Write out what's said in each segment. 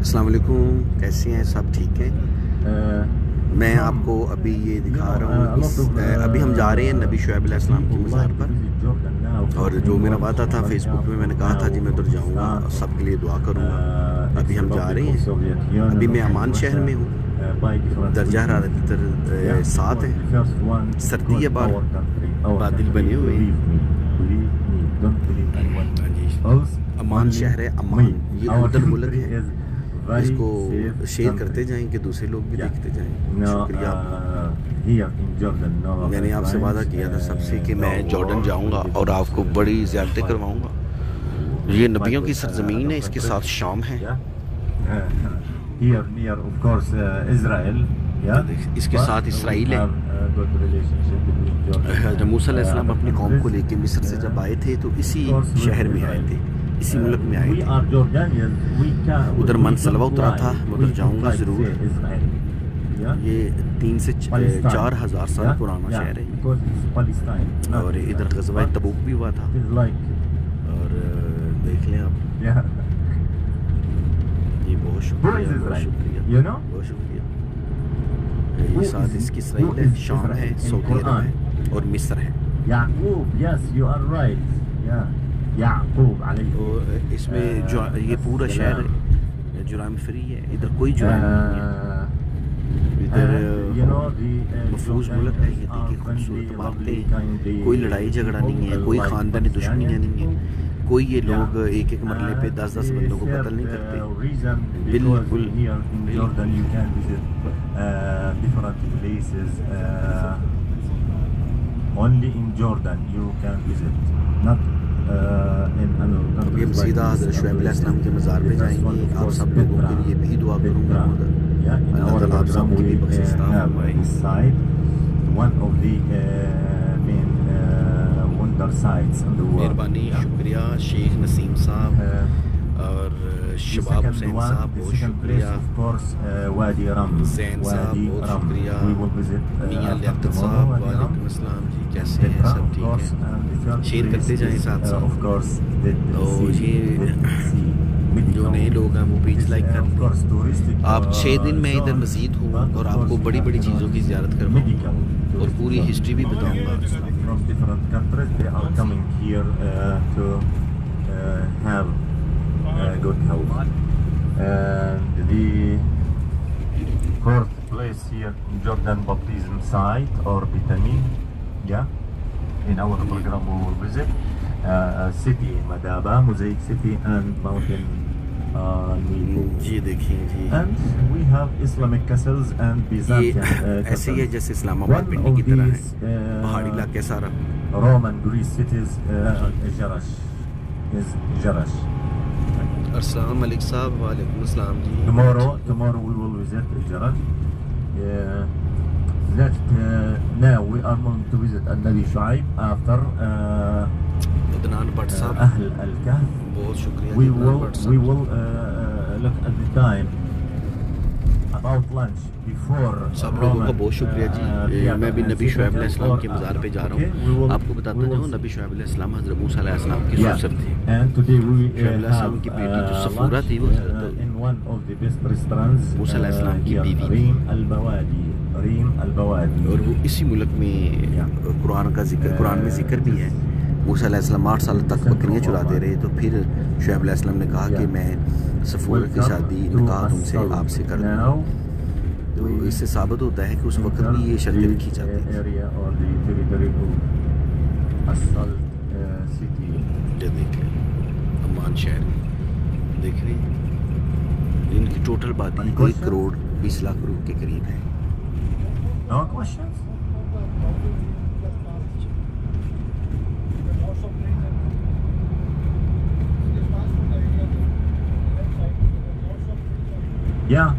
अस्सलाम वालेकुम, कैसे हैं सब? ठीक हैं। मैं आपको अभी ये दिखा रहा हूँ अभी हम जा रहे हैं नबी शुएब अलैहिस्सलाम की मज़ार पर। और जो मेरा वादा था फेसबुक में, मैंने कहा था जी मैं उधर जाऊँगा और सबके लिए दुआ करूँगा। अभी हम जा रहे हैं। अभी मैं अमान शहर में हूँ। दर्जा हरारत इधर 7 है, सर्दी है, बाहर बादल बने हुए हैं। हाँ जी, अमान शहर है, अमान, ये उर्दन मुल्क है। इसको शेयर करते जाएं कि दूसरे लोग भी देखते जाएं। शुक्रिया आपका। मैंने आपसे वादा किया था सबसे कि मैं जॉर्डन जाऊंगा और आपको बड़ी ज़ियारतें करवाऊंगा। ये नबियों की सरजमीन है, इसके साथ शाम है। इसके साथ इसराइल है। मूसा अलैहिस्सलाम अपनी कौम को लेके मिस्र से जब आए थे तो इसी शहर में आए थे, इसी मुल्क में आए थे। उधर मनसलवा उतरा था, मैं उधर जाऊँगा ज़रूर। ये 3 से 4 हज़ार साल पुराना शहर है और इधर ग़ज़वा तबूक भी हुआ था। और देख लें आप, ये बहुत शुक्रिया, बहुत शुक्रिया, बहुत शुक्रिया। ये साथ इसकी इसराइल है, शाम है, सऊदी अरब है और मिस्र है। और इसमें जो ये पूरा शहर जुराम फ्री है, इधर कोई जुराम नहीं है। इधर महफूज मुल्क है। ये देखिए खूबसूरत इमारतें, कोई लड़ाई झगड़ा नहीं है, कोई ख़ानदानी दुश्मनियाँ नहीं है, कोई ये लोग एक एक मरले पे 10-10 बंदों को कत्ल नहीं करते। बिल्कुल अभी हम सीधा हज़रत शुएब अलैहिस्सलाम के मज़ार पे जाएंगे। आप सब लोगों के लिए भी दुआ करूँगा उधर। अल्लाह ताला आप सब की भी बख्शिश फरमाए। मेहरबानी, शुक्रिया शेख नसीम साहब और शबाब हुसैन साहब, बहुत शुक्रिया। हुसैन साहब, बहुत शुक्रिया। मियां लियाकत साहब, वालेकुम अस्सलाम जी, कैसे हैं? सब ठीक है? शेयर करते जाएं साथ साथ। और ये जो नए लोग हैं वो पेज लाइक कर दें। आप 6 दिन में इधर मज़ीद हूँ और आपको बड़ी बड़ी चीज़ों की ज़ियारत करवाऊँगा और पूरी हिस्ट्री भी बताऊँगा। good health. And the fourth place here in Jordan baptism site or Bethany, in our program we will visit city Madaba, Mosaic City and mountain ये देखिए जी, and we have Islamic castles and Byzantine ऐसे ही है जैसे इस्लामाबाद पिंडी की तरह है, पहाड़ी इलाके सारा। Roman Greece cities Jarash is Jarash. अस्सलाम वालेकुम साहब, वालेकुम अस्सलाम जी। Tomorrow we will visit Jarash. Now we are going to visit Nabi Shuaib after Adnan Bhatt साहब, Ahl al-Kahf. बहुत शुक्रिया। We will look at the time about lunch before. सब लोगों का बहुत शुक्रिया जी। मैं भी नबी शुएब अलैहिस्सलाम के मज़ार पे जा रहा हूँ। आपको बताता जाऊँ, नबी शुएब अलैहिस्सलाम हज़रत मूसा अलैहिस्सलाम की सुसर थे। शुएब अलैहिस्सलाम की बेटी जो सफूरा थी वो मूसा अलैहिस्सलाम की बीवी थी और वो इसी मुल्क में कुरान में जिक्र भी है। मूसा अलैहिस्सलाम 8 साल तक बकरियाँ चुराते रहे, तो फिर शुएब अलैहिस्सलाम ने कहा कि मैं सफूरा की शादी निकाह तुमसे आपसे कर दूँ। तो इससे साबित होता है कि उस वक्त भी ये शर्तें रखी जाती थी। ये देख लें अमान शहर देख रहे हैं, इनकी टोटल आबादी 1 करोड़ 20 लाख लोग के करीब है। No questions? Yeah.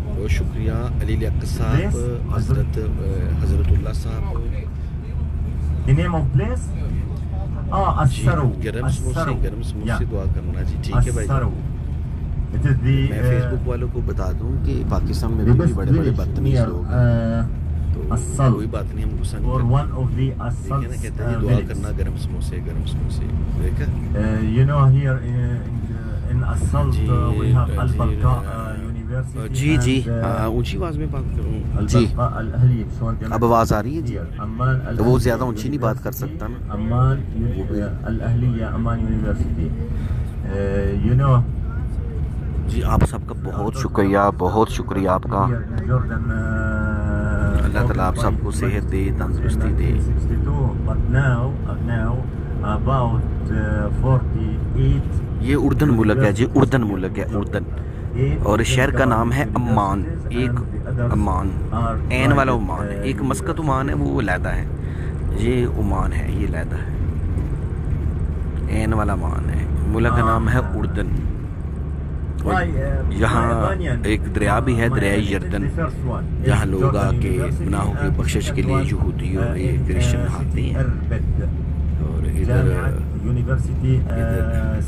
बहुत शुक्रिया अली लियाकत साहब, हज़रतुल्लाह साहब। The name of place? As-Saru. गरम समोसे दुआ करना जी, ठीक है भाई। It is the मैं फेसबुक वालों को बता दूं कि पाकिस्तान में भी बड़े बड़े बदतमीज लोग हैं, तो कोई बात नहीं, हम गुस्सा नहीं करते। देखिए ना, कहते हैं दुआ करना, गरम समोसे देखा। You know, here in Assault, we have Al-Balqa University. Ji ji, and, ऊंची आवाज़ में बात करूँ जी। Al-Balqa Al-Ahli. अब आवाज़ आ रही है जी? Amman तो वो ज़्यादा ऊंची नहीं बात कर सकता ना। Amman Al-Ahliya Amman University. You know जी, आप सबका बहुत शुक्रिया, बहुत शुक्रिया आपका। Jordan अल्लाह ताला आप सबको सेहत दे, तंदुरुस्ती दे। 1962, but now about 48 ये उर्दन मुल्क है जी, उर्दन मुल्क है, उर्दन। और शहर का नाम है अम्मान। एक अम्मान, ऐन वाला ओमान है, एक मस्कत ओमान है, वो लैदा है। ये ओमान है, ये लैदा है, ऐन वाला ओमान है। मुल्क का नाम है उर्दन। यहाँ एक दरिया भी है, दरिया यर्दन, जहाँ लोग आके गुनाहों की बख्शिश के लिए यहूदी और क्रिश्चियन नहाते हैं। और इधर university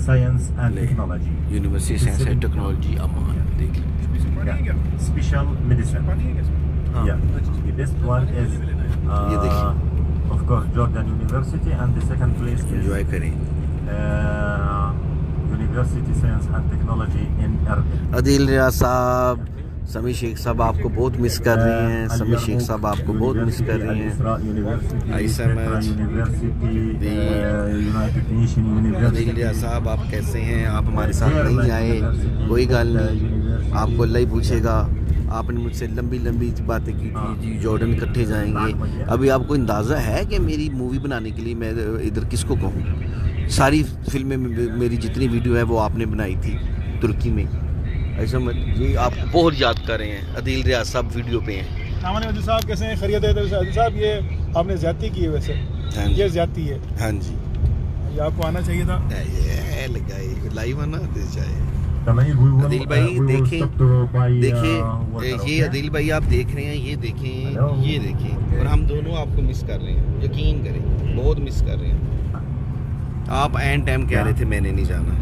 science and technology, university science and technology Amman. देख लीजिए, special medicine. The best one is ये देखिए, of course Jordan University, and the second place is enjoy करें। University Science and Technology in Erbil. Adeel Riaz साहब, समी शेख साहब आपको बहुत miss कर रही हैं। समी शेख साहब आपको बहुत मिस कर रही हैं। अदील रियाज साहब आप कैसे हैं? आप हमारे साथ नहीं आए, कोई गल नहीं, आपको अल्लाह ही पूछेगा। आपने मुझसे लंबी लंबी बातें की थी जी, जॉर्डन इकट्ठे जाएंगे। अभी आपको अंदाज़ा है कि मेरी मूवी बनाने के लिए मैं इधर किसको कहूँ? सारी फिल्में में मेरी जितनी वीडियो है वो आपने बनाई थी तुर्की में। ऐसा मत जी, आपको बहुत याद कर रहे हैं। अदील रियाज साहब वीडियो पे हैं। साहब साहब कैसे हैं? खैरियत है? अदील साहब ये आपने ज़्यादती की है वैसे, ये ज़्यादती है। हाँ जी, ये आपको आना चाहिए था। ये लगाए लाइव आना दे जाए। अदील भाई देखिए, ये अदील भाई आप देख रहे हैं, ये देखें, ये देखें, और हम दोनों आपको मिस कर रहे हैं। यकीन करें, बहुत मिस कर रहे हैं। आप एंड टाइम कह रहे थे मैंने नहीं जाना।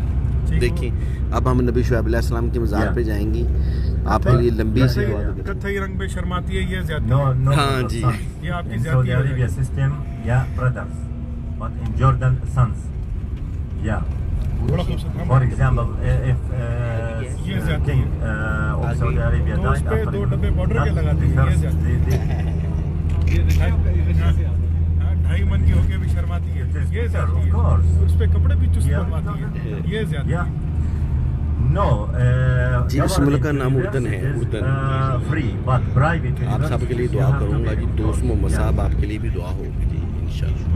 देखिए, अब हम नबी शुएब अलैहिस्सलाम के मज़ार पे जाएंगे। आपके लिए लंबी सी कत्थई रंग पे शर्माती है, ये ज़्यादती है। हाँ जी, ये आपकी ज़्यादती है। Arabia system, brothers, but in Jordan sons. बड़ा खूबसूरत। For example, if ये ज़्यादती king है। of Saudi Arabia तो उस died पे after 2 डब्बे बॉर्डर के लगाते हैं, ये ज़्यादती है। ये 2.5 मन की होके भी शर्माती है, ये ज़्यादती है। उस पे कपड़े भी चुस्त बनवाती है, ये ज़्यादती है। No, जी, इस मुल्क का नाम उर्दन है, उर्दन। free but private. आप सबके लिए दुआ करूँगा जी। दोस्त मोहम्मद साहब आपके लिए भी दुआ होगी जी, इंशाल्लाह,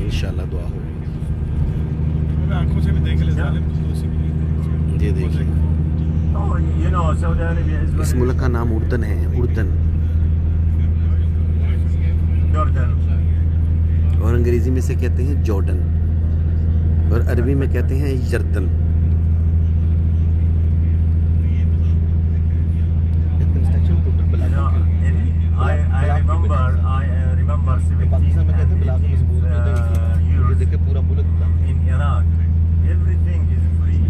इंशाल्लाह दुआ होगी। आंखों से भी देख ले जालिम, दोस्तों से भी। ये देखिए, Oh, you know, Saudi Arabia is इस मुल्क का नाम उर्दन है, उर्दन। Jordan. और अंग्रेजी में से कहते हैं जॉर्डन, और अरबी में कहते हैं यर्दन। I remember 17 देखिए पूरा मुल्क in Iraq. Everything is free.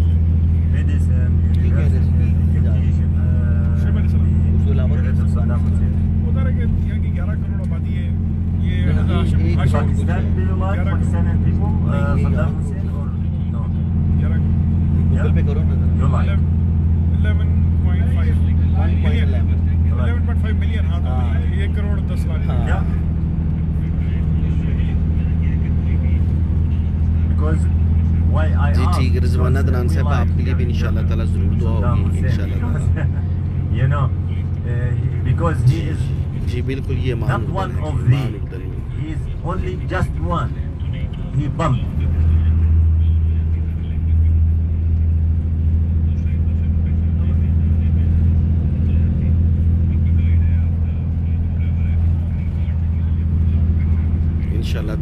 Medicine, education, Saddam Hussein. उधर के यहाँ की 11 करोड़ आबादी है। ये Pakistan, do you like Pakistani people? Saddam Hussein or no? Google पे करो ना। You like? 11.5 मिलियन। हाँ, तो 1 crore 10 lakh. Yeah. Because why I ji asked, ठीक है, रिजवाना because दनान we साहब like आपके लिए भी इंशाल्लाह ताला ज़रूर दुआ Saddam होगी, Hussein. इंशाल्लाह। You know, because he is जी बिल्कुल, ये मान not one उर्दन है, of मान the, उर्दन है। he is only just one. He bumped.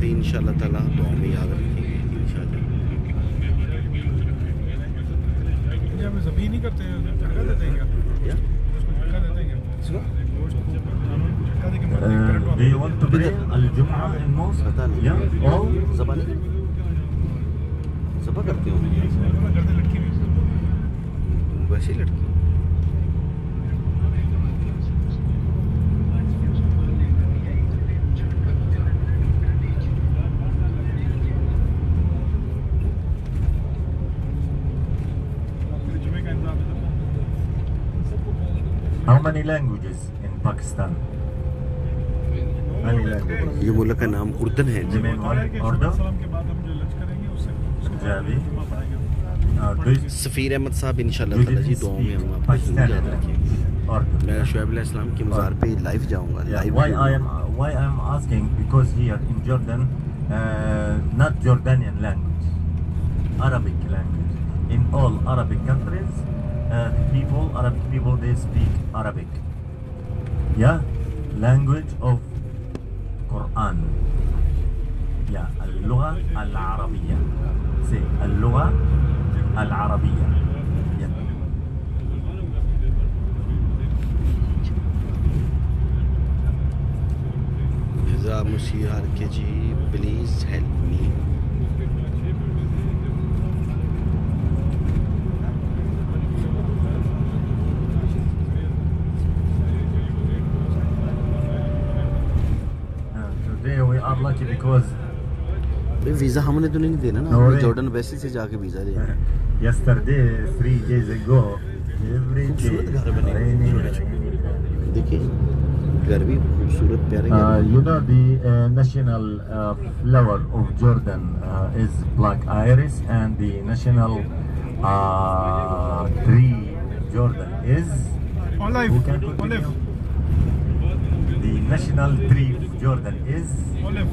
इंशाल्लाह ताला दुआ में याद रखेंगे इंशाल्लाह। इंडिया में ज़बी नहीं करते हैं, झटका देते हैं क्या? झटका देते हैं क्या? झटका दे के मारते हैं, current Do you want to pray al-Jum'ah in mosque? पता नहीं। Yeah. All ज़बा नहीं ज़बा करते हो? करते लड़की भी वैसी लड़की How many languages in Pakistan? Many languages. ये मुल्क का नाम उर्दन है जी। Main one, Urdu, सलाम के बाद हम जो लंच करेंगे उससे Punjabi. जुम्मा पढ़ेंगे। Do you सफ़ीर अहमद साहब इंशाल्लाह you ताला जी didn't दुआओं में हम speak आपको जरूर Pakistani याद रखेंगे। language? Urdu. मैं शुएब अलैहिस्सलाम के मज़ार पे लाइव जाऊंगा। Yeah, live why I am asking, because here in Jordan, not Jordanian language, Arabic language. In all Arabic countries, Arabic people, they speak Arabic. Yeah, language of Quran. Yeah, اللغة العربية. Say اللغة العربية. Yeah. Mirza Musi Harkeji, please help me. Today we are lucky because भाई visa हमने तो नहीं देना ना, No हमने way. Jordan वैसे से जाके वीज़ा लेना। yesterday, 3 days ago, every day, खूबसूरत घर बने हुए हैं, rainy. छोटे-छोटे। देखिए घर भी खूबसूरत प्यारे घर हैं। You know the national flower of Jordan is black iris, and the national tree of Jordan is Olive, Who can continue? olive, the national tree of Jordan is olive.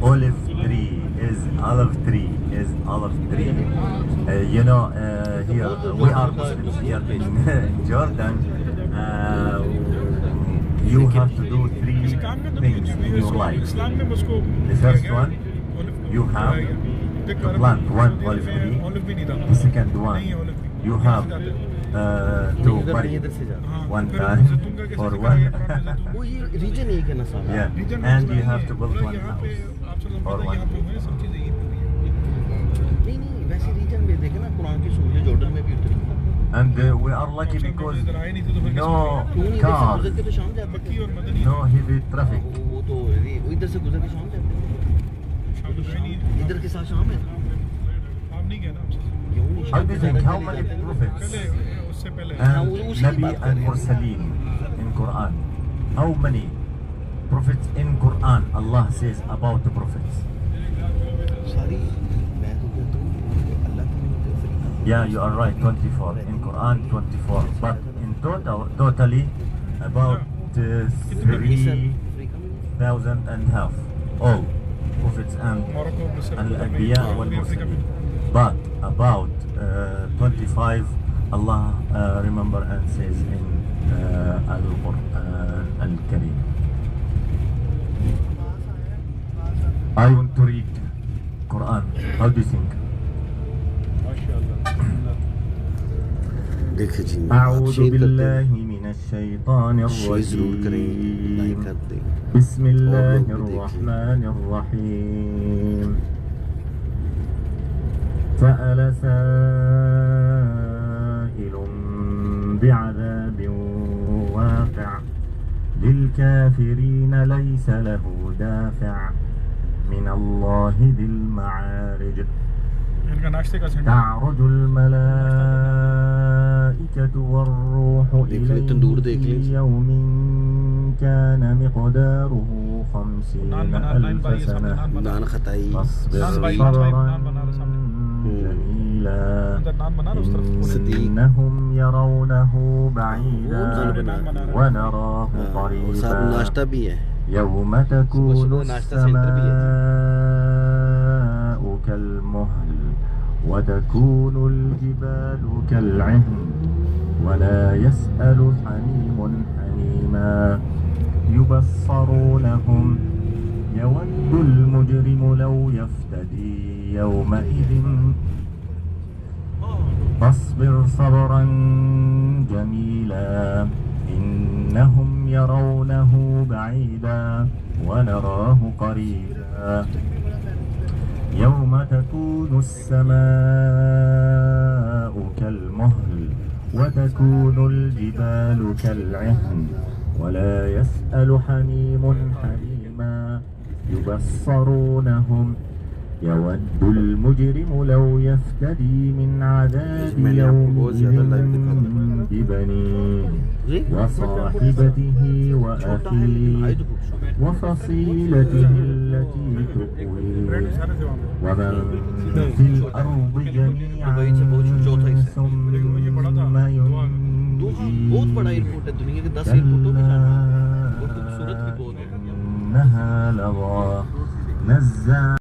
olive tree is olive tree is olive tree. You know here we are Muslims here in Jordan. You have to do 3 किसी काम का तो things नहीं in your life. इस्लाम में मुझको The first one, you have to plant one olive tree. olive भी नहीं डाला। The second one, नहीं olive भी। you have to marry इधर से जा। हाँ, one फिर time जैतून का कैसे or सिखाया one. गया, काम में जैतून। वो ये रीजन एक है ना सारा। Yeah, रीजन and मसला you नहीं have है। to build मतलब one यहाँ पे house आप सब or पता है, one. यहाँ पे हुए सब चीज़ें ईद पे हुई हैं। नहीं नहीं वैसे रीजन में देखे ना कुरान की सूरत जॉर्डन में भी उतरी। and we are lucky आप सब because इधर आए नहीं थे तो फिर no क्यों नहीं cars, गुजर के तो शाम जाते मक्की थे। और मदनी no heavy traffic. वो तो वो इधर से गुजर के शाम जाते थे। शाम को है नहीं। इधर के साथ शाम है। आप नहीं गए ना हमसे। क्यों नहीं How शाम do you को think ज़्यादा how चले many जाते थे। prophets पहले उससे पहले and उसी की Nabi बात कर and रहे हैं। Mursaleen in Quran? How many prophets in Quran Allah says about the prophets? सारी मैं तो कहता हूँ अल्लाह की मिन्नत है Farida. Yeah, you are right. 24 in Quran, 24. But in totally about 3,000 and half all prophets and Morocco मिस्र Al-Anbiya wal Mursalin. But about 25 Allah remember and says in Al-Quran Al-Kareem. I want to read Quran. How do you think? देखिए जी आप أعوذ share करते بالله हैं من الشيطان share जरूर करें लाइक الرجيم कर दें بسم الله और लोग भी الرحمن الرحيم سأل سائل بعذاب واقع للكافرين ليس له دافع من الله ذي المعارج इनका नाश्ते का सेंटर تعرج الملائكة والروح देख ले, إليه तंदूर देख ले। في يوم كان مقداره 50 नान बना लाइन भाई ألف सामने سنة नान बना नान खताई فاصبر नान भाई صبرا नान बना रहा सामने جميلا अंदर नान बना रहा उस तरफ صديق إنهم يرونه वो بعيدا नान बना रहा है। ونراه हाँ, और साथ قريبا नाश्ता भी है يوم تكون सुबह नाश्ता सेंटर भी है जी। السماء كالمهل وتكون الجبال كالعهن ولا يسأل حميم حميما يبصرونهم يود المجرم لو يفتدي يومئذ فاصبر صبرا جميلا إنهم يرونه بعيدا ونراه قريبا يوم تكون السماء كالمهل وتكون الجبال كالعهن ولا يسأل حميم حميما يبصرونهم يود المجرم لو يفتدي من عذاب يومئذ ببنيه وصاحبته وأخيه وفصيلته التي تؤويه ومن في الأرض جميعا ثم बहुत बड़ा एयरपोर्ट है दुनिया के 10 एयरपोर्टों में बहुत खूबसूरत भी बहुत है إنها لظى نزاع